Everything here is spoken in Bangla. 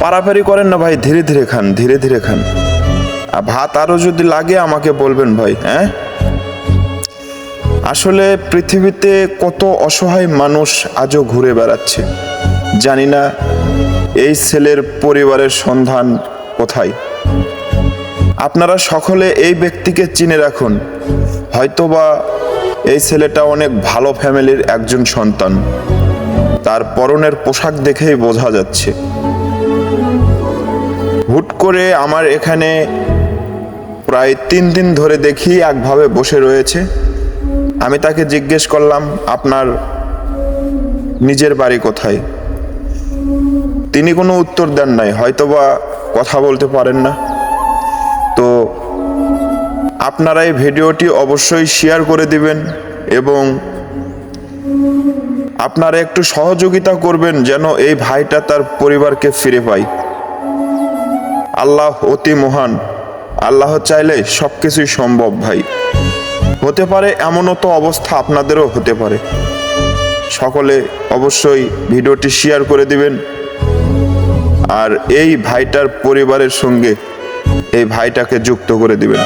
পারাপারি করেন না ভাই, ধীরে ধীরে খান, ধীরে ধীরে খান। আর ভাত আরো যদি লাগে আমাকে বলবেন ভাই। হ্যাঁ, আসলে পৃথিবীতে কত অসহায় মানুষ আজও ঘুরে বেড়াচ্ছে। জানি না এই ছেলের পরিবারের সন্ধান কোথায়। আপনারা সকলে এই ব্যক্তিকে চিনে রাখুন। হয়তোবা এই ছেলেটা অনেক ভালো ফ্যামিলির একজন সন্তান, তার পরনের পোশাক দেখেই বোঝা যাচ্ছে। হুট করে আমার এখানে প্রায় 3 দিন ধরে দেখি একভাবে বসে রয়েছে। আমি তাকে জিজ্ঞেস করলাম, আপনার নিজের বাড়ি কোথায়? তিনি কোনো উত্তর দেন নাই, হয়তোবা কথা বলতে পারেন না। তো আপনারা এই ভিডিওটি অবশ্যই শেয়ার করে দিবেন এবং আপনারা একটু সহযোগিতা করবেন যেন এই ভাইটা তার পরিবারকে ফিরে পায়। আল্লাহ অতি মহান, আল্লাহ চাইলে সবকিছুই সম্ভব ভাই। হতে পারে এমনও তো অবস্থা আপনাদেরও হতে পারে। সকলে অবশ্যই ভিডিওটি শেয়ার করে দিবেন আর এই ভাইটার পরিবারের সঙ্গে এই ভাইটাকে যুক্ত করে দিবেন।